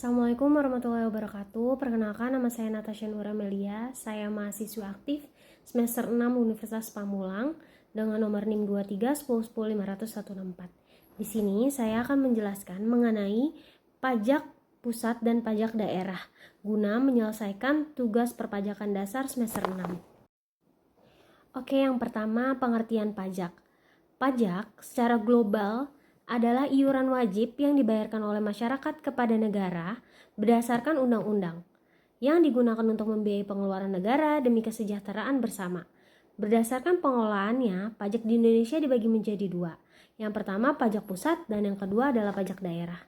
Assalamualaikum warahmatullahi wabarakatuh. Perkenalkan, nama saya Natasha Nura Melia. Saya mahasiswa aktif semester 6 Universitas Pamulang dengan nomor NIM 2310105164. Di sini saya akan menjelaskan mengenai pajak pusat dan pajak daerah guna menyelesaikan tugas perpajakan dasar semester 6. Oke, yang pertama pengertian pajak. Pajak secara global adalah iuran wajib yang dibayarkan oleh masyarakat kepada negara berdasarkan undang-undang yang digunakan untuk membiayai pengeluaran negara demi kesejahteraan bersama. Berdasarkan pengelolaannya, pajak di Indonesia dibagi menjadi dua. Yang pertama pajak pusat dan yang kedua adalah pajak daerah.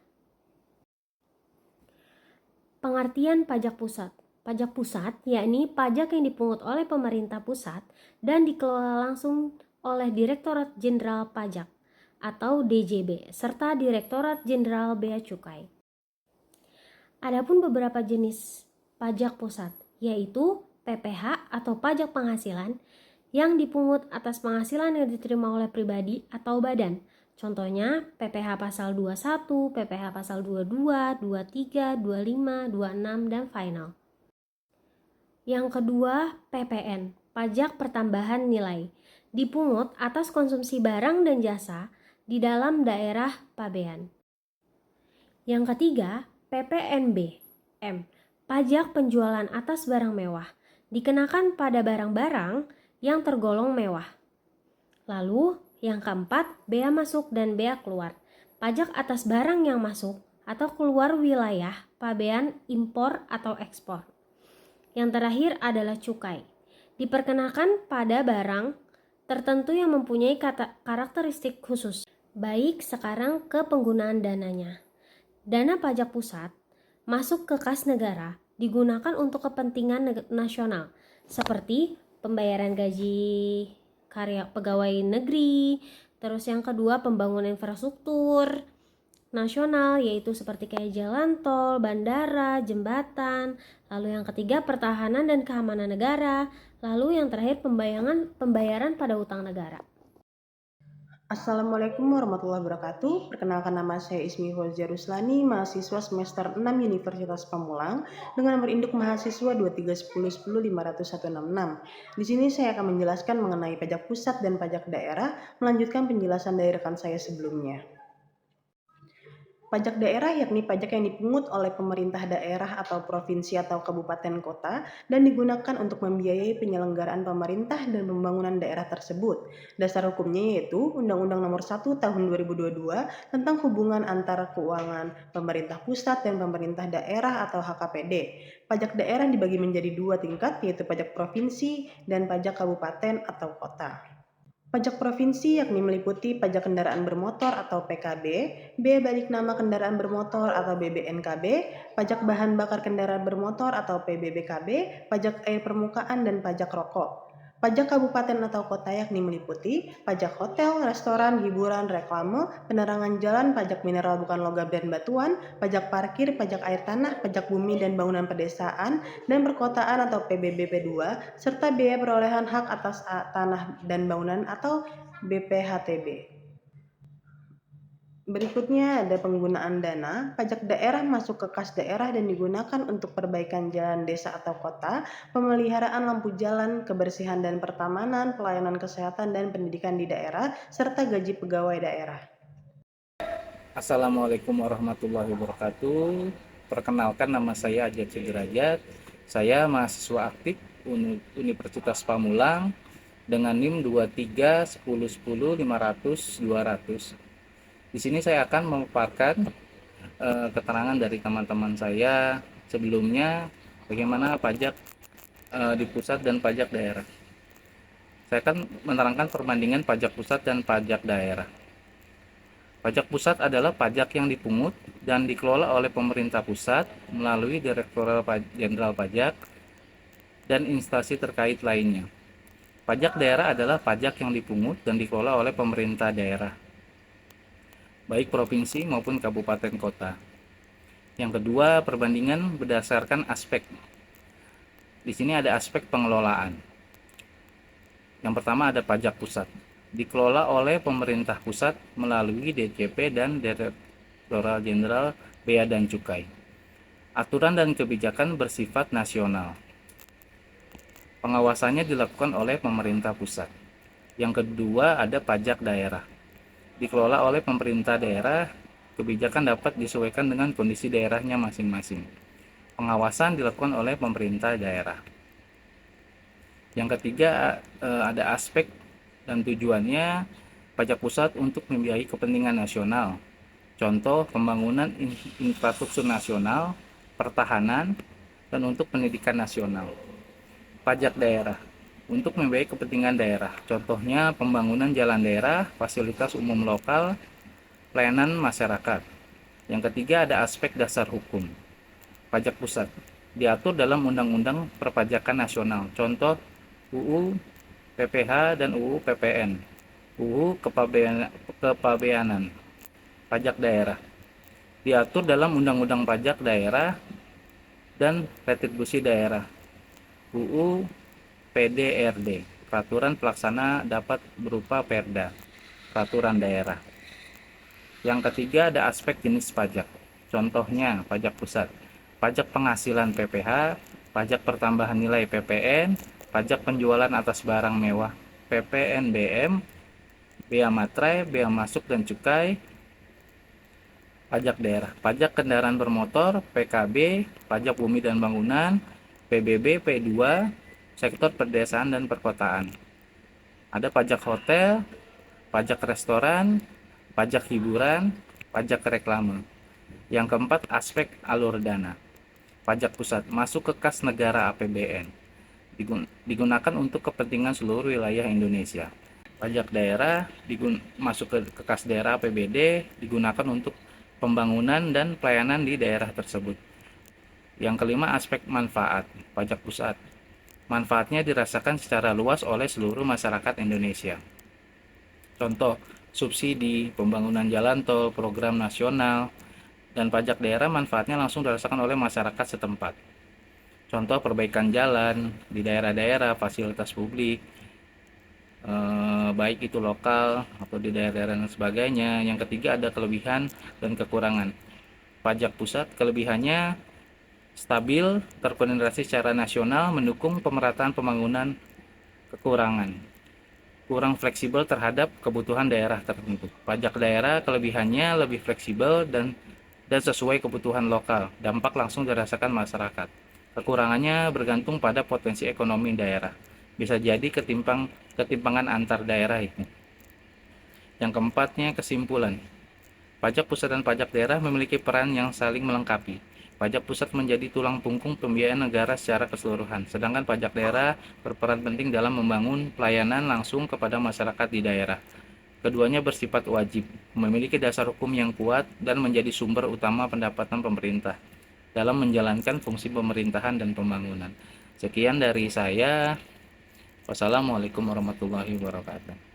Pengertian pajak pusat. Pajak pusat yakni pajak yang dipungut oleh pemerintah pusat dan dikelola langsung oleh Direktorat Jenderal Pajak atau DJB serta Direktorat Jenderal Bea Cukai. Adapun beberapa jenis pajak pusat yaitu PPH atau pajak penghasilan yang dipungut atas penghasilan yang diterima oleh pribadi atau badan. Contohnya PPH pasal 21, PPH pasal 22, 23, 25, 26 dan final. Yang kedua, PPN, pajak pertambahan nilai, dipungut atas konsumsi barang dan jasa di dalam daerah pabean. Yang ketiga, PPNB, M, pajak penjualan atas barang mewah, dikenakan pada barang-barang yang tergolong mewah. Lalu, yang keempat, bea masuk dan bea keluar, pajak atas barang yang masuk atau keluar wilayah pabean impor atau ekspor. Yang terakhir adalah cukai, diperkenakan pada barang tertentu yang mempunyai karakteristik khusus, baik sekarang ke penggunaan dananya. Dana pajak pusat masuk ke kas negara digunakan untuk kepentingan nasional seperti pembayaran gaji karya pegawai negeri, terus yang kedua pembangunan infrastruktur nasional yaitu seperti kayak jalan tol, bandara, jembatan, lalu yang ketiga pertahanan dan keamanan negara, lalu yang terakhir pembayaran pada utang negara. Assalamualaikum warahmatullahi wabarakatuh. Perkenalkan, nama saya Ismi Fauzia Ruslani, mahasiswa semester 6 Universitas Pamulang dengan nomor induk mahasiswa 2310105166. Di sini saya akan menjelaskan mengenai pajak pusat dan pajak daerah, melanjutkan penjelasan dari rekan saya sebelumnya. Pajak daerah yakni pajak yang dipungut oleh pemerintah daerah atau provinsi atau kabupaten kota dan digunakan untuk membiayai penyelenggaraan pemerintah dan pembangunan daerah tersebut. Dasar hukumnya yaitu Undang-Undang Nomor 1 Tahun 2022 tentang hubungan antara keuangan pemerintah pusat dan pemerintah daerah atau HKPD. Pajak daerah dibagi menjadi dua tingkat yaitu pajak provinsi dan pajak kabupaten atau kota. Pajak provinsi yakni meliputi pajak kendaraan bermotor atau PKB, bea balik nama kendaraan bermotor atau BBNKB, pajak bahan bakar kendaraan bermotor atau PBBKB, pajak air permukaan dan pajak rokok. Pajak kabupaten atau kota yakni meliputi pajak hotel, restoran, hiburan, reklame, penerangan jalan, pajak mineral bukan logam dan batuan, pajak parkir, pajak air tanah, pajak bumi dan bangunan pedesaan dan perkotaan atau PBBP 2, serta biaya perolehan hak atas tanah dan bangunan atau BPHTB. Berikutnya ada penggunaan dana. Pajak daerah masuk ke kas daerah dan digunakan untuk perbaikan jalan desa atau kota, pemeliharaan lampu jalan, kebersihan dan pertamanan, pelayanan kesehatan dan pendidikan di daerah, serta gaji pegawai daerah. Assalamualaikum warahmatullahi wabarakatuh. Perkenalkan, nama saya Ajat Sudrajat. Saya mahasiswa aktif Universitas Pamulang dengan NIM 231010500200. Di sini saya akan memaparkan keterangan dari teman-teman saya sebelumnya bagaimana pajak di pusat dan pajak daerah. Saya akan menerangkan perbandingan pajak pusat dan pajak daerah. Pajak pusat adalah pajak yang dipungut dan dikelola oleh pemerintah pusat melalui Direktorat Jenderal Pajak dan instansi terkait lainnya. Pajak daerah adalah pajak yang dipungut dan dikelola oleh pemerintah daerah, baik provinsi maupun kabupaten kota. Yang kedua, perbandingan berdasarkan aspek. Di sini ada aspek pengelolaan. Yang pertama ada pajak pusat. Dikelola oleh pemerintah pusat melalui DJP dan Direktorat Jenderal Bea dan Cukai. Aturan dan kebijakan bersifat nasional. Pengawasannya dilakukan oleh pemerintah pusat. Yang kedua ada pajak daerah. Dikelola oleh pemerintah daerah, kebijakan dapat disesuaikan dengan kondisi daerahnya masing-masing. Pengawasan dilakukan oleh pemerintah daerah. Yang ketiga ada aspek dan tujuannya pajak pusat untuk membiayai kepentingan nasional. Contoh pembangunan infrastruktur nasional, pertahanan, dan untuk pendidikan nasional. Pajak daerah untuk membiayai kepentingan daerah. Contohnya pembangunan jalan daerah, fasilitas umum lokal, pelayanan masyarakat. Yang ketiga ada aspek dasar hukum. Pajak pusat diatur dalam Undang-Undang Perpajakan Nasional. Contoh UU PPH dan UU PPN. UU Kepabeanan. Pajak daerah diatur dalam Undang-Undang Pajak Daerah dan Retribusi Daerah. UU PDRD. Peraturan pelaksana dapat berupa Perda, peraturan daerah. Yang ketiga ada aspek jenis pajak. Contohnya pajak pusat, pajak penghasilan PPH, pajak pertambahan nilai PPN, pajak penjualan atas barang mewah PPNBM, bea materai, bea masuk dan cukai. Pajak daerah, pajak kendaraan bermotor PKB, pajak bumi dan bangunan PBB, P2, sektor pedesaan dan perkotaan. Ada pajak hotel, pajak restoran, pajak hiburan, pajak reklame. Yang keempat, aspek alur dana. Pajak pusat masuk ke kas negara APBN. Digunakan untuk kepentingan seluruh wilayah Indonesia. Pajak daerah masuk ke kas daerah APBD, digunakan untuk pembangunan dan pelayanan di daerah tersebut. Yang kelima, aspek manfaat. Pajak pusat manfaatnya dirasakan secara luas oleh seluruh masyarakat Indonesia. Contoh, subsidi, pembangunan jalan tol, program nasional, dan pajak daerah manfaatnya langsung dirasakan oleh masyarakat setempat. Contoh, perbaikan jalan di daerah-daerah, fasilitas publik, baik itu lokal atau di daerah-daerah dan sebagainya. Yang ketiga ada kelebihan dan kekurangan. Pajak pusat kelebihannya stabil, terkoordinasi secara nasional, mendukung pemerataan pembangunan. Kekurangan, kurang fleksibel terhadap kebutuhan daerah tertentu. Pajak daerah kelebihannya lebih fleksibel dan sesuai kebutuhan lokal, dampak langsung dirasakan masyarakat. Kekurangannya bergantung pada potensi ekonomi daerah, bisa jadi ketimpangan antar daerah itu. Yang keempatnya kesimpulan, pajak pusat dan pajak daerah memiliki peran yang saling melengkapi. Pajak pusat menjadi tulang punggung pembiayaan negara secara keseluruhan, sedangkan pajak daerah berperan penting dalam membangun pelayanan langsung kepada masyarakat di daerah. Keduanya bersifat wajib, memiliki dasar hukum yang kuat, dan menjadi sumber utama pendapatan pemerintah dalam menjalankan fungsi pemerintahan dan pembangunan. Sekian dari saya. Wassalamualaikum warahmatullahi wabarakatuh.